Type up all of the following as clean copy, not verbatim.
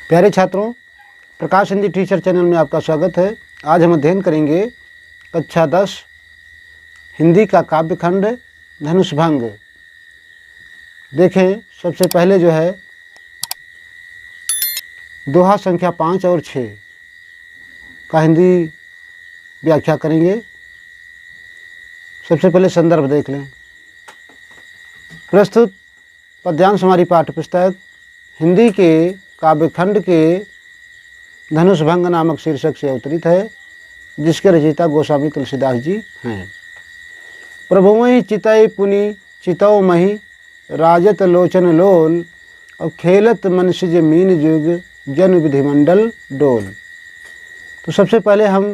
प्यारे छात्रों, प्रकाश Hindi teacher channel में आपका स्वागत है। आज हम अध्ययन करेंगे कक्षा 10 हिंदी का काव्यखंड धनुष भंग। देखें, सबसे पहले जो है दोहा संख्या 5 और 6 का हिंदी व्याख्या करेंगे। सबसे पहले संदर्भ देख लें। प्रस्तुत पद्यांश हमारी पाठ्य पुस्तक हिंदी के काव्यखंड के धनुष भंग नामक शीर्षक से अवतरित है, जिसके रचयिता गोस्वामी तुलसीदास जी हैं। प्रभुमहि चितय पुनि चितौ महि राजत लोचन लोल, और खेलत मनसिज मीन जुग जन विधिमंडल डोल। तो सबसे पहले हम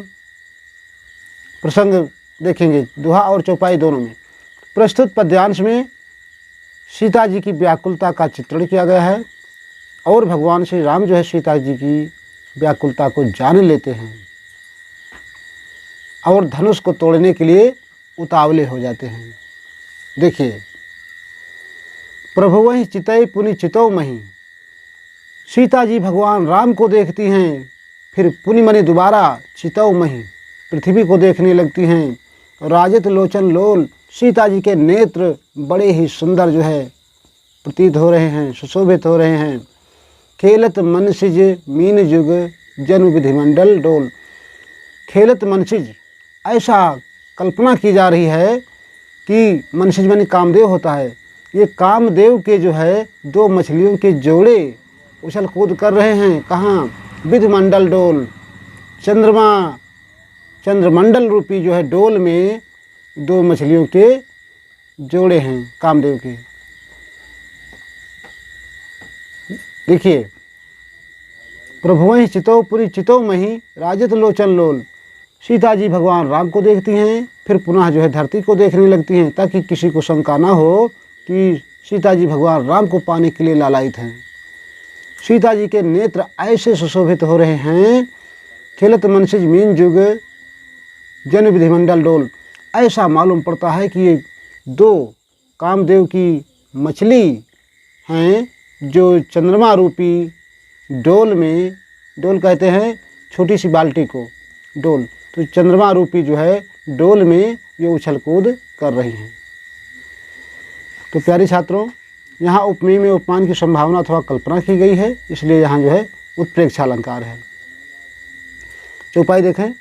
प्रसंग देखेंगे दोहा और चौपाई दोनों में। प्रस्तुत पद्यांश में सीता जी की व्याकुलता का चित्रण किया गया है और भगवान श्री राम जो है सीता जी की व्याकुलता को जान लेते हैं और धनुष को तोड़ने के लिए उतावले हो जाते हैं। देखिए, प्रभु वही चितय पुनि चितौ महि। सीता जी भगवान राम को देखती हैं, फिर पुनि मनि दोबारा चितौ महि पृथ्वी को देखने लगती हैं। राजत लोचन लोल, सीता जी के नेत्र बड़े ही सुंदर जो है प्रतीत हो रहे हैं, सुशोभित हो रहे हैं। खेलत मनसिज मीन जुग जन विधिमंडल डोल। खेलत मनसिज, ऐसा कल्पना की जा रही है कि मनसिज माने कामदेव होता है। ये कामदेव के जो है दो मछलियों के जोड़े उछल कूद कर रहे हैं। कहाँ? विधिमंडल डोल, चंद्रमंडल रूपी जो है डोल में दो मछलियों के जोड़े हैं कामदेव के। देखिए, प्रभुवहि चितौ पुरि चितौ महि राजत लोचन लोल। सीता जी भगवान राम को देखती हैं, फिर पुनः जो है धरती को देखने लगती हैं, ताकि किसी को शंका ना हो कि सीता जी भगवान राम को पाने के लिए लालायित हैं। सीता जी के नेत्र ऐसे सुशोभित हो रहे हैं। खेलत मनसिज मीन जुग जन विधिमंडल डोल। ऐसा मालूम पड़ता है कि ये दो कामदेव की मछली हैं, जो चंद्रमा रूपी डोल में, डोल कहते हैं छोटी सी बाल्टी को डोल, तो चंद्रमा रूपी जो है डोल में ये उछल कूद कर रही हैं। तो प्यारे छात्रों, यहाँ उपमेय में उपमान की संभावना अथवा कल्पना की गई है, इसलिए यहाँ जो है उत्प्रेक्षा अलंकार है। चौपाई देखें।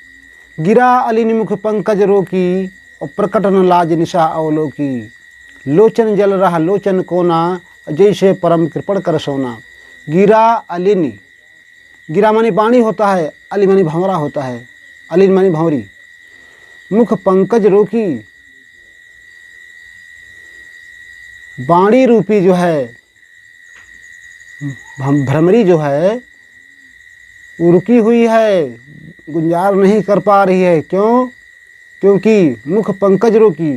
गिरा अलिनि मुख पंकज रोकी, और प्रकट न लाज निशा अवलोकी। लोचन जल रहा लोचन कोना, जैसे परम कृपण कर सोना। गिरा अलिनि, गिरा मानी बाणी होता है, अली मानी भंवरा होता है, अलिन मानी भंवरी। मुख पंकज रोकी, बाणी रूपी जो है भ्रमरी जो है वो रुकी हुई है, गुंजार नहीं कर पा रही है। क्यों? क्योंकि मुख पंकज रोकी,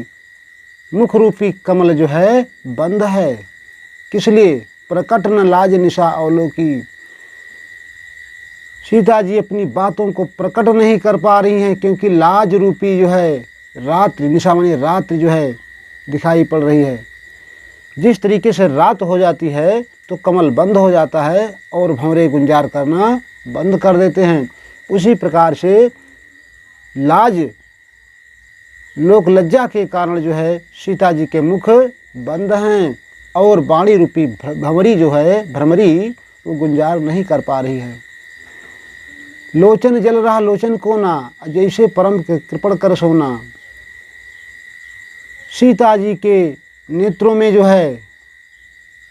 मुख रूपी कमल जो है बंद है। किस लिए? प्रकट न लाज निशा अवलोकी। सीता जी अपनी बातों को प्रकट नहीं कर पा रही हैं, क्योंकि लाज रूपी जो है रात्रि, निशा माने रात्रि जो है दिखाई पड़ रही है। जिस तरीके से रात हो जाती है तो कमल बंद हो जाता है और भंवरे गुंजार करना बंद कर देते हैं, उसी प्रकार से लाज, लोक लज्जा के कारण जो है सीता जी के मुख बंद हैं और बाणी रूपी भंवरी जो है भ्रमरी वो गुंजार नहीं कर पा रही है। लोचन जल रहा लोचन कोना, जैसे परम कृपण कर सोना। सीता जी के नेत्रों में जो है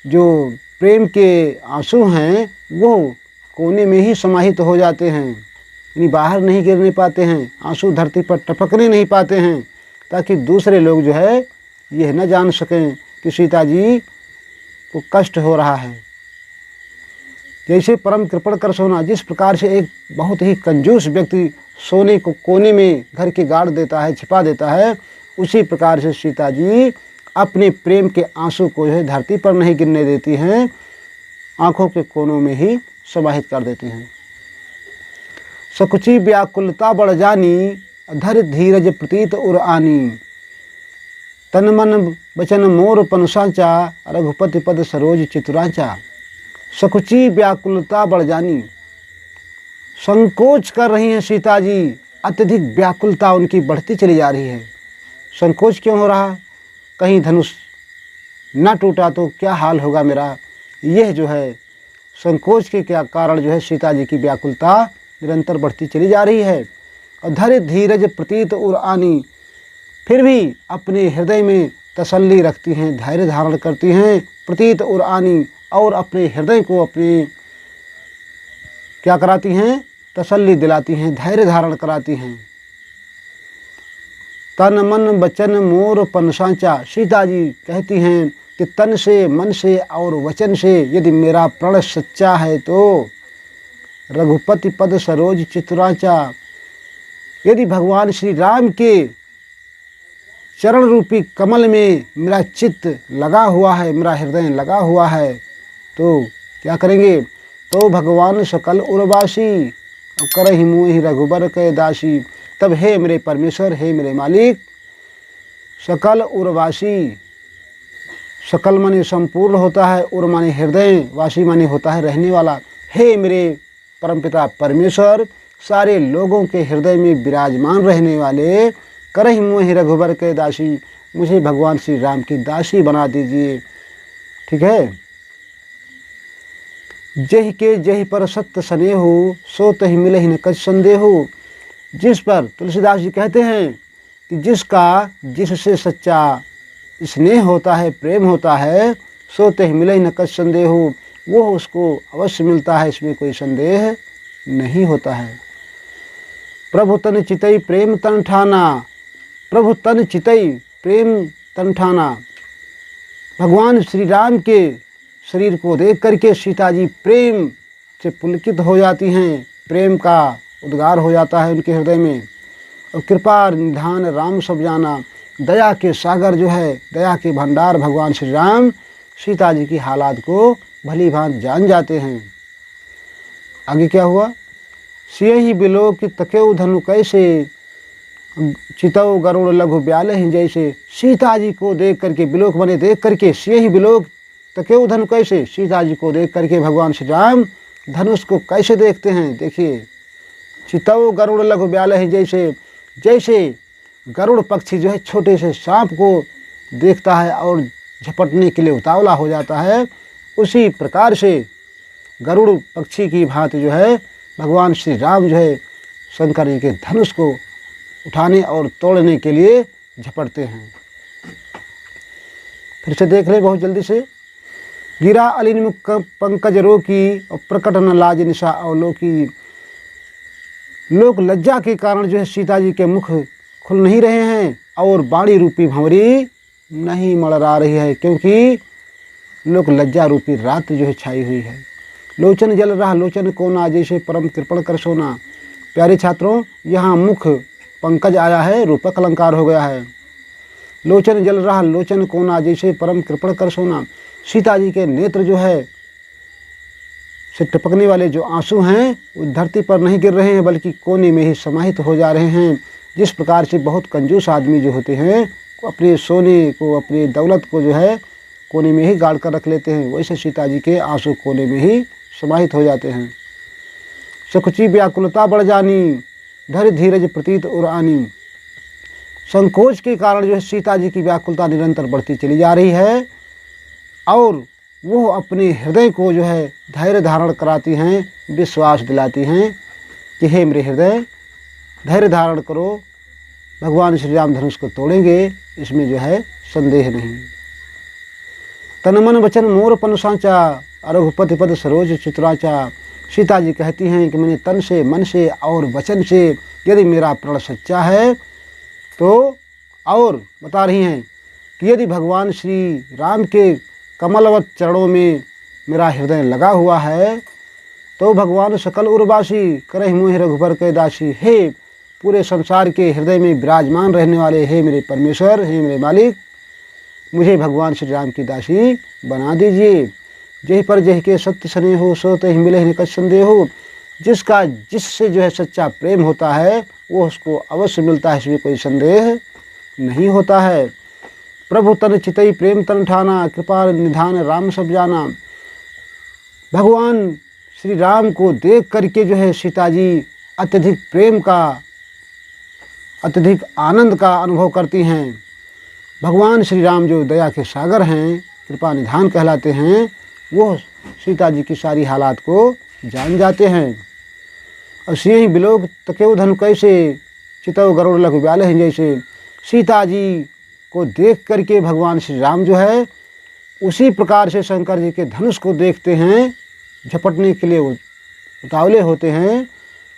जो प्रेम के आंसू हैं वो कोने में ही समाहित हो जाते हैं, यानी बाहर नहीं गिरने पाते हैं, आंसू धरती पर टपकने नहीं पाते हैं, ताकि दूसरे लोग जो है यह न जान सकें कि सीता जी को कष्ट हो रहा है। जैसे परम कृपण कर सोना, जिस प्रकार से एक बहुत ही कंजूस व्यक्ति सोने को कोने में घर के गाड़ देता है, छिपा देता है, उसी प्रकार से सीता जी अपने प्रेम के आंसू को जो है धरती पर नहीं गिरने देती हैं, आँखों के कोनों में ही समाहित कर देती हैं। सकुची व्याकुलता बढ़ जानी, धर धीरज प्रतीत उर आनी। तन मन बचन मोर पन सांचा, रघुपति पद सरोज चितुराचा। सकुची व्याकुलता बढ़ जानी। संकोच कर रही हैं सीता जी, अत्यधिक व्याकुलता उनकी बढ़ती चली जा रही है। संकोच क्यों हो रहा? कहीं धनुष न टूटा तो क्या हाल होगा मेरा। यह जो है संकोच के क्या कारण जो है सीता जी की व्याकुलता निरंतर बढ़ती चली जा रही है। और धैर्य धीरज प्रतीत उर आनी, फिर भी अपने हृदय में तसल्ली रखती हैं, धैर्य धारण करती हैं। प्रतीत उर आनी, और अपने हृदय को अपने क्या कराती हैं? तसल्ली दिलाती हैं, धैर्य धारण कराती हैं। तन मन वचन मोर पन सांचा, सीता जी कहती हैं कि तन से, मन से और वचन से यदि मेरा प्रण सच्चा है तो रघुपति पद सरोज चितुराचा, यदि भगवान श्री राम के चरण रूपी कमल में मेरा चित्त लगा हुआ है, मेरा हृदय लगा हुआ है, तो क्या करेंगे? तो भगवान सकल उर्वासी करहि मोहि रघुबर कै दासी। तब हे मेरे परमेश्वर, हे मेरे मालिक, सकल उर्वासी, सकल माने संपूर्ण होता है, उर माने हृदय, वासी माने होता है रहने वाला। हे मेरे परमपिता परमेश्वर, सारे लोगों के हृदय में विराजमान रहने वाले, करहि मोहि रघुबर कै दासी, मुझे भगवान श्री राम की दासी बना दीजिए। ठीक है। जहि के जहि पर सत्य स्नेहु, सो तहि मिलहि न कछ संदेहु। जिस पर तुलसीदास जी कहते हैं कि जिसका जिससे सच्चा स्नेह होता है, प्रेम होता है, सो तहि मिलहि न कछ संदेहु, वो उसको अवश्य मिलता है, इसमें कोई संदेह नहीं होता है। प्रभु तन चितई प्रेम तन ठाना, प्रभु तन चितई प्रेम तन ठाना। भगवान श्री राम के शरीर को देख करके सीता जी प्रेम से पुलकित हो जाती हैं, प्रेम का उद्गार हो जाता है उनके हृदय में। और कृपा निधान राम सब जाना, दया के सागर जो है, दया के भंडार भगवान श्री राम सीता जी की हालात को भली भांति जान जाते हैं। आगे क्या हुआ? सियहि बिलोक की तकेउ धनु कैसे, चितौ गरुड़ लघु ब्यालहि जैसे। सीता जी को देख करके, बिलोक बने देख करके, सियहि बिलोक तकेउ धनु कैसे, सीता जी को देख करके भगवान श्री राम धनुष को कैसे देखते हैं? देखिए, चितौ गरुड़ लघु ब्यालहि जैसे, जैसे गरुड़ पक्षी जो है छोटे से सांप को देखता है और झपटने के लिए उतावला हो जाता है, उसी प्रकार से गरुड़ पक्षी की भांति जो है भगवान श्री राम जो है शंकर जी के धनुष को उठाने और तोड़ने के लिए झपटते हैं। फिर से देख ले बहुत जल्दी से। गिरा अलिन पंकज रोकी, और प्रकट न लाज निशा अवलोकी। लोग लज्जा के कारण जो है सीता जी के मुख खुल नहीं रहे हैं और बाणी रूपी भंवरी नहीं मड़रा रही है, क्योंकि लोग लज्जा रूपी रात जो है छाई हुई है। लोचन जल रहा लोचन कोना, जैसे परम कृपण कर सोना। प्यारे छात्रों, यहाँ मुख पंकज आया है, रूपक अलंकार हो गया है। लोचन जल रहा लोचन कोना, जैसे परम कृपण कर सोना। सीता जी के नेत्र जो है से टपकने वाले जो आंसू हैं वो धरती पर नहीं गिर रहे हैं, बल्कि कोने में ही समाहित हो जा रहे हैं। जिस प्रकार से बहुत कंजूस आदमी जो होते हैं अपने सोने को, अपनी दौलत को जो है कोने में ही गाड़ कर रख लेते हैं, वैसे सीता जी के आंसू कोने में ही समाहित हो जाते हैं। सकुची व्याकुलता बढ़ जानी, धैर्य धीरज प्रतीत उर आनी। संकोच के कारण जो है सीता जी की व्याकुलता निरंतर बढ़ती चली जा रही है और वो अपने हृदय को जो है धैर्य धारण कराती हैं, विश्वास दिलाती हैं कि हे मेरे हृदय, धैर्य धारण करो, भगवान श्री राम धनुष को तोड़ेंगे, इसमें जो है संदेह नहीं। तन मन वचन मोर पन सांचा, रघुपति पद सरोज चितुराचा। सीता जी कहती हैं कि मैंने तन से, मन से और वचन से यदि मेरा प्रण सच्चा है तो, और बता रही हैं कि यदि भगवान श्री राम के कमलवत चरणों में मेरा हृदय लगा हुआ है तो भगवान सकल उर्वासी करहि मोहि रघुबर कै दासी। हे पूरे संसार के हृदय में विराजमान रहने वाले हे मेरे परमेश्वर, हे मेरे मालिक, मुझे भगवान श्री राम की दासी बना दीजिए। जहि पर जहि के सत्य स्नेह हो, सो तहि मिलहि न कछ संदेह हो। जिसका जिससे जो है सच्चा प्रेम होता है वो उसको अवश्य मिलता है, इसमें कोई संदेह नहीं होता है। प्रभु तन चितई प्रेम तन ठाना, कृपा निधान राम सब जाना। भगवान श्री राम को देख करके जो है सीता जी अत्यधिक प्रेम का, अत्यधिक आनंद का अनुभव करती हैं। भगवान श्री राम जो दया के सागर हैं, कृपा निधान कहलाते हैं, वो सीता जी की सारी हालात को जान जाते हैं। और सिंह बिलोक तकेउ धनु कैसे चितव गरुड़ लघु व्याल हैं, जैसे सीता जी को देख करके भगवान श्री राम जो है उसी प्रकार से शंकर जी के धनुष को देखते हैं, झपटने के लिए उतावले होते हैं।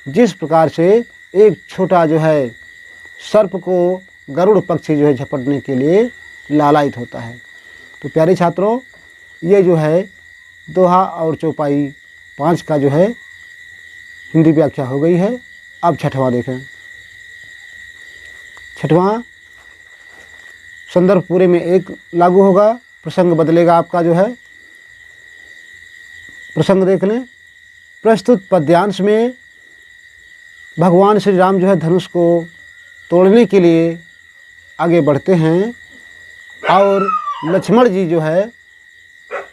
जिस प्रकार से एक छोटा जो है सर्प को गरुड़ पक्षी जो है झपटने के लिए लालायित होता है। तो प्यारे छात्रों, ये जो है दोहा और चौपाई 5 का जो है हिंदी व्याख्या हो गई है। अब छठवां देखें। छठवां संदर्भ पूरे में एक लागू होगा, प्रसंग बदलेगा आपका जो है। प्रसंग देख लें। प्रस्तुत पद्यांश में भगवान श्री राम जो है धनुष को तोड़ने के लिए आगे बढ़ते हैं और लक्ष्मण जी जो है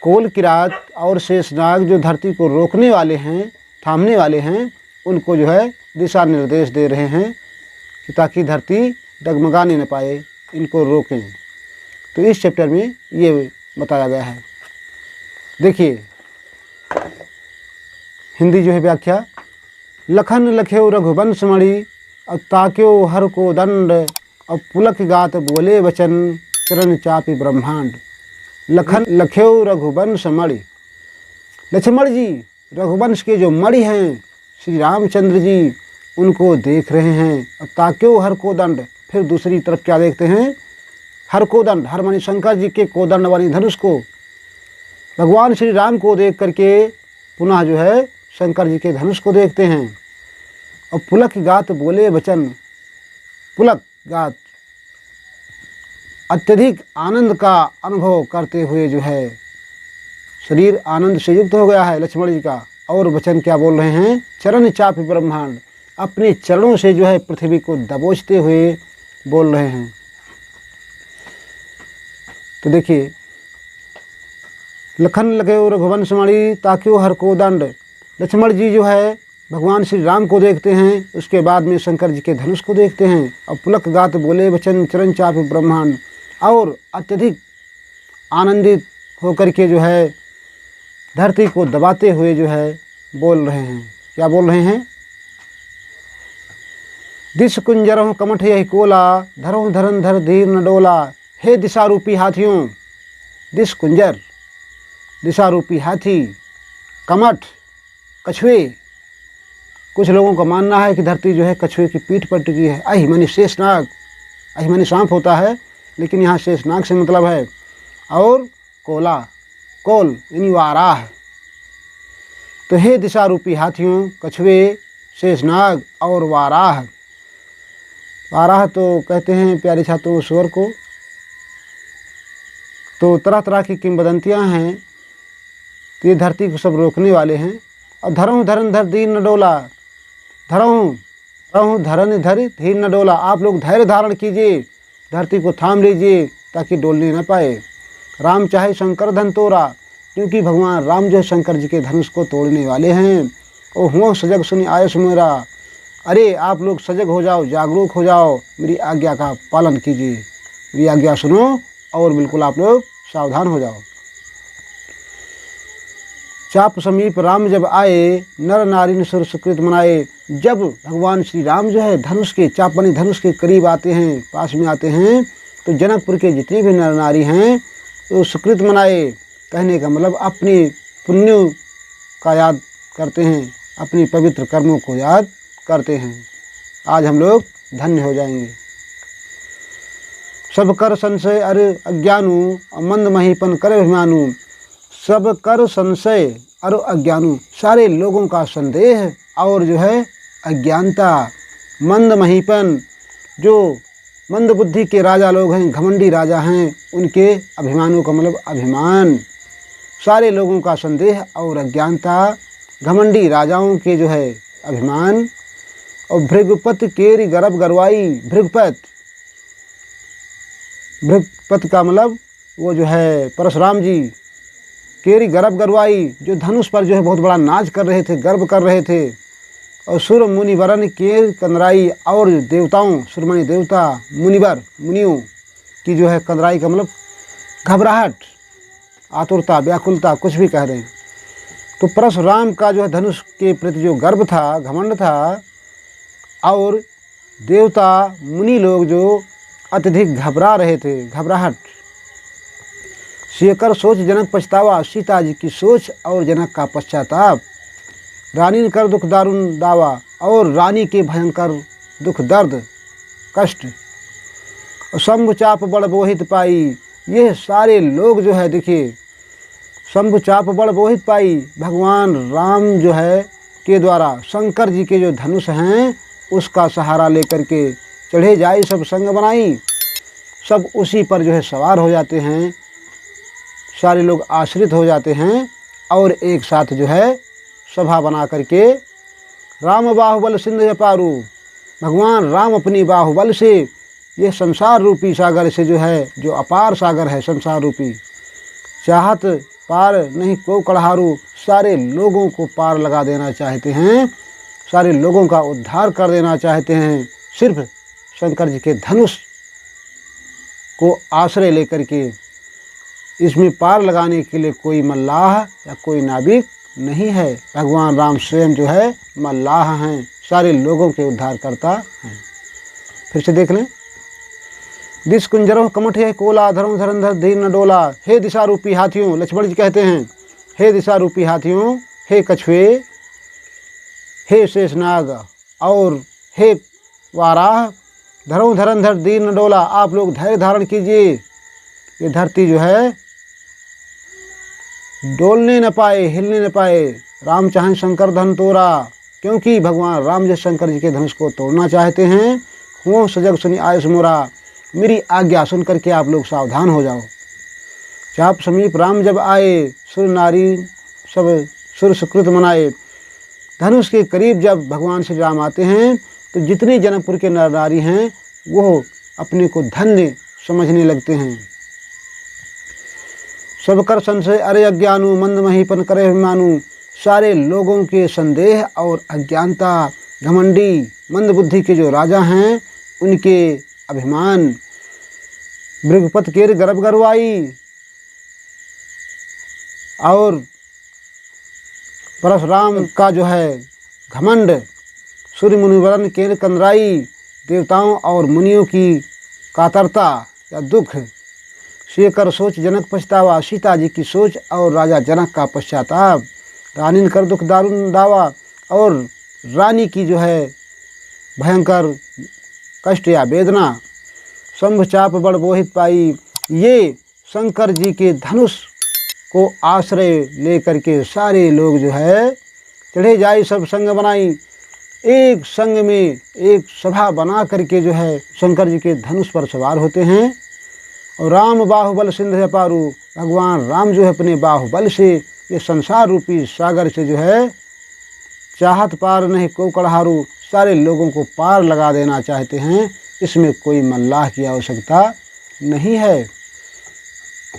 कोल किरात और शेषनाग जो धरती को रोकने वाले हैं, थामने वाले हैं, उनको जो है दिशा निर्देश दे रहे हैं कि ताकि धरती डगमगाने न पाए, इनको रोकें। तो इस चैप्टर में ये बताया गया है। देखिए हिंदी जो है व्याख्या। लखन लखेउ रघुवंश मणि, अब ताक्यो हर को दंड, अब पुलक गात बोले वचन, चरण चापी ब्रह्मांड। लखन लखेउ रघुवंश मणि, लक्ष्मण जी रघुवंश के जो मणि हैं श्री रामचंद्र जी, उनको देख रहे हैं। अब ताक्यो हर को दंड, फिर दूसरी तरफ क्या देखते हैं? हर को दंड, हर मानी शंकर जी के कोदंड वाली धनुष को। भगवान श्री राम को देख करके पुनः जो है शंकर जी के धनुष को देखते हैं। और पुलक गात बोले वचन, पुलक गात अत्यधिक आनंद का अनुभव करते हुए जो है शरीर आनंद से युक्त हो गया है लक्ष्मण जी का। और वचन क्या बोल रहे हैं? चरण चापी ब्रह्मांड, अपने चरणों से जो है पृथ्वी को दबोचते हुए बोल रहे हैं। तो देखिए, लखन लखेउ रघुवंश मणि, ताक्यो हर को दंड। लक्ष्मण जी जो है भगवान श्री राम को देखते हैं, उसके बाद में शंकर जी के धनुष को देखते हैं। और पुलक गात बोले वचन, चरण चापी ब्रह्मांड, और अत्यधिक आनंदित होकर के जो है धरती को दबाते हुए जो है बोल रहे हैं। क्या बोल रहे हैं? दिश कुंजरों कमठ यही कोला, धरों धरन धर धीर न डोला। हे दिशा रूपी हाथियों, दिश कुंजर दिशा रूपी हाथी, कमठ कछुए। कुछ लोगों का मानना है कि धरती जो है कछुए की पीठ पर टिकी है। अहि मानी शेषनाग, अहि मानी सांप होता है, लेकिन यहाँ शेषनाग से मतलब है। और कोला, कोल यानी वाराह। तो हे दिशा रूपी हाथियों, कछुए, शेषनाग और वाराह। वाराह तो कहते हैं प्यारे छात्रों स्वर को। तो तरह तरह की किंवदंतियाँ हैं। तो ये धरती को सब रोकने वाले हैं। और धरों धरन धर धीर न डोला, धरों धरन धर धीर न डोला। आप लोग धैर्य धारण कीजिए, धरती को थाम लीजिए ताकि डोलने न पाए। राम चाहे शंकर धन तोड़ा, क्योंकि भगवान राम जो शंकर जी के धनुष को तोड़ने वाले हैं। ओ हुआ सजग सुनी आयस मेरा, अरे आप लोग सजग हो जाओ, जागरूक हो जाओ, मेरी आज्ञा का पालन कीजिए, मेरी आज्ञा सुनो और बिल्कुल आप लोग सावधान हो जाओ। चाप समीप राम जब आए, नर नारी ने सुर सुकृत मनाए। जब भगवान श्री राम जो है धनुष के, चाप बनी धनुष के करीब आते हैं, पास में आते हैं, तो जनकपुर के जितने भी नर नारी हैं तो सुकृत मनाए। कहने का मतलब अपने पुण्यों का याद करते हैं, अपनी पवित्र कर्मों को याद करते हैं। आज हम लोग धन्य हो जाएंगे। सब कर संशय अरे अज्ञानु, मंद महीपन कर अभिमानु। सब कर संशय और अज्ञानु, सारे लोगों का संदेह और जो है अज्ञानता। मंद महीपन, जो मंद बुद्धि के राजा लोग हैं, घमंडी राजा हैं, उनके अभिमानों का मतलब अभिमान। सारे लोगों का संदेह और अज्ञानता, घमंडी राजाओं के जो है अभिमान। और भृगुपत केरी गर्भ गरवाई। भृगुपत, भृगुपत का मतलब वो जो है परशुराम जी, केरी गर्भ गरवाई, जो धनुष पर जो है बहुत बड़ा नाच कर रहे थे, गर्व कर रहे थे। और सुर मुनिवरन केर कंदराई, और देवताओं, सुरमणि देवता, मुनिवर मुनियों की जो है कंदराई का मतलब घबराहट, आतुरता, व्याकुलता, कुछ भी कह दें। तो परशुराम का जो है धनुष के प्रति जो गर्व था, घमंड था, और देवता मुनि लोग जो अत्यधिक घबरा रहे थे, घबराहट। शेखर सोच जनक पछतावा, सीता जी की सोच और जनक का पश्चाताप। रानी ने कर दुख दारुण दावा, और रानी के भयंकर दुख, दर्द, कष्ट। शंभु चाप बड़ बोहित पाई, ये सारे लोग जो है देखिए, शंभु चाप बड़ बोहित पाई, भगवान राम जो है के द्वारा शंकर जी के जो धनुष हैं उसका सहारा लेकर के चढ़े जाई सब संग बनाई। सब उसी पर जो है सवार हो जाते हैं, सारे लोग आश्रित हो जाते हैं, और एक साथ जो है सभा बना करके राम बाहुबल सिंधु अपारू, भगवान राम अपनी बाहुबल से ये संसार रूपी सागर से जो है, जो अपार सागर है संसार रूपी, चाहत पार नहीं को कड़हारू, सारे लोगों को पार लगा देना चाहते हैं, सारे लोगों का उद्धार कर देना चाहते हैं। सिर्फ शंकर जी के धनुष को आश्रय लेकर के, इसमें पार लगाने के लिए कोई मल्लाह या कोई नाविक नहीं है। भगवान राम स्वयं जो है मल्लाह हैं, सारे लोगों के उद्धारकर्ता हैं। फिर से देख लें। दिस कुंजरों कमठ है कोला, धरों धरंधर धीर न डोला। हे दिशा रूपी हाथियों, लक्ष्मण जी कहते हैं, हे दिशा रूपी हाथियों, हे कछुए, हे शेषनाग, और हे वाराह, धरों धरंधर धीर न डोला, आप लोग धैर्य धारण कीजिए। ये धरती जो है डोलने न पाए, हिलने न पाए। राम चाहें शंकर धन तोड़ा, क्योंकि भगवान राम जो शंकर जी के धनुष को तोड़ना चाहते हैं। हुओं सजग सुनी आयुष मोरा, मेरी आज्ञा सुन करके आप लोग सावधान हो जाओ। चाप समीप राम जब आए, सुर नारी सब सुर सुकृत मनाए। धनुष के करीब जब भगवान श्री राम आते हैं तो जितने जनकपुर के नर नारी हैं वो अपने को धन्य समझने लगते हैं। सब कर संशय अरे अज्ञानु, मंद महीपन करे अभिमानु, सारे लोगों के संदेह और अज्ञानता, घमंडी मंद बुद्धि के जो राजा हैं उनके अभिमान। भृगुपत केर गर्भ गरवाई, और परशुराम का जो है घमंड। सूर्य मुनिवरन केर कंदराई, देवताओं और मुनियों की कातरता या दुख। शेखर सोच जनक पछतावा, सीता जी की सोच और राजा जनक का पश्चाताप। रानी ने कर दुख दारुण दावा, और रानी की जो है भयंकर कष्ट या वेदना। शंभु चाप बड़ बोहित पाई, ये शंकर जी के धनुष को आश्रय लेकर के सारे लोग जो है चढ़े जाई सब संग बनाई। एक संग में एक सभा बना करके जो है शंकर जी के धनुष पर सवार होते हैं। और राम बाहुबल सिंधु अपारू, भगवान राम जो है अपने बाहुबल से ये संसार रूपी सागर से जो है चाहत पार नहीं को कड़हारू, सारे लोगों को पार लगा देना चाहते हैं। इसमें कोई मल्लाह की आवश्यकता नहीं है।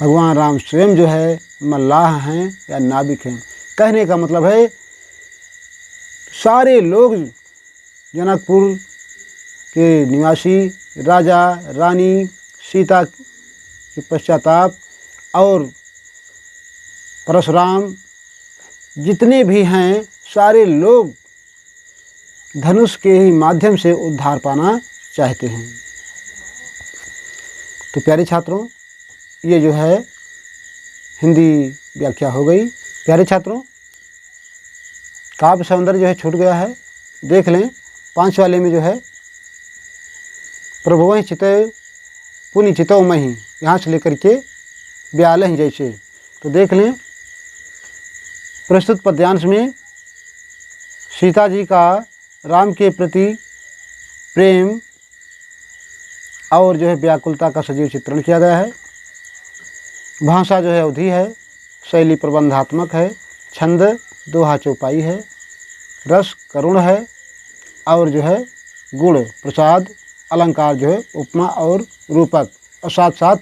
भगवान राम स्वयं जो है मल्लाह हैं या नाविक हैं। कहने का मतलब है सारे लोग जनकपुर के निवासी, राजा रानी, सीता के पश्चाताप और परशुराम जितने भी हैं, सारे लोग धनुष के ही माध्यम से उद्धार पाना चाहते हैं। तो प्यारे छात्रों, ये जो है हिंदी व्याख्या हो गई। प्यारे छात्रों, काव्य सौंदर्य जो है छूट गया है। देख लें 5 वाले में जो है प्रभुवं चितय पुनि चितौ मही, यहाँ से लेकर के 42 जैसे। तो देख लें प्रस्तुत पद्यांश में सीता जी का राम के प्रति प्रेम और जो है व्याकुलता का सजीव चित्रण किया गया है। भाषा जो है अवधि है, शैली प्रबंधात्मक है, छंद दोहा चौपाई है, रस करुण है, और जो है गुण प्रसाद, अलंकार जो है उपमा और रूपक, और साथ साथ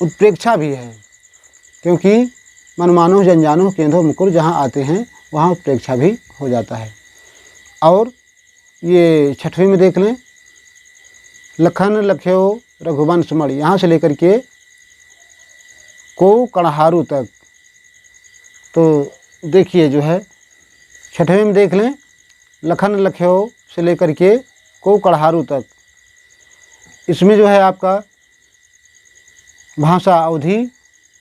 उत्प्रेक्षा भी है, क्योंकि मनमानो जनजानो केंदो मुकुर, जहाँ आते हैं वहाँ उत्प्रेक्षा भी हो जाता है। और ये छठवीं में देख लें, लखन लख्यो रघुवंश मणि, यहाँ से लेकर के को कणहारू तक। तो देखिए जो है छठवें में देख लें, लखन लख्यो से लेकर के को कणहारू तक। इसमें जो है आपका भाषा अवधि,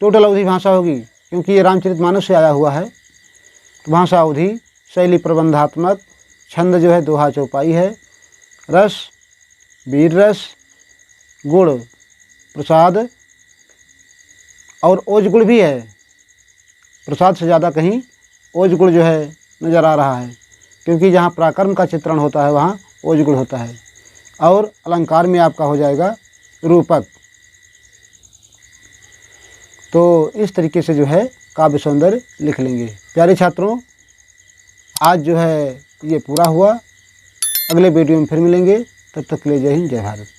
टोटल अवधि भाषा होगी, क्योंकि ये रामचरितमानस से आया हुआ है। तो भाषा अवधि, शैली प्रबंधात्मक, छंद जो है दोहा चौपाई है, रस वीर रस, गुण प्रसाद और ओज गुण भी है। प्रसाद से ज़्यादा कहीं ओज गुण जो है नज़र आ रहा है, क्योंकि जहाँ पराक्रम का चित्रण होता है वहाँ ओज गुण होता है। और अलंकार में आपका हो जाएगा रूपक। तो इस तरीके से जो है काव्य सौंदर्य लिख लेंगे। प्यारे छात्रों, आज जो है ये पूरा हुआ। अगले वीडियो में फिर मिलेंगे, तब तक के लिए जय हिंद, जय भारत।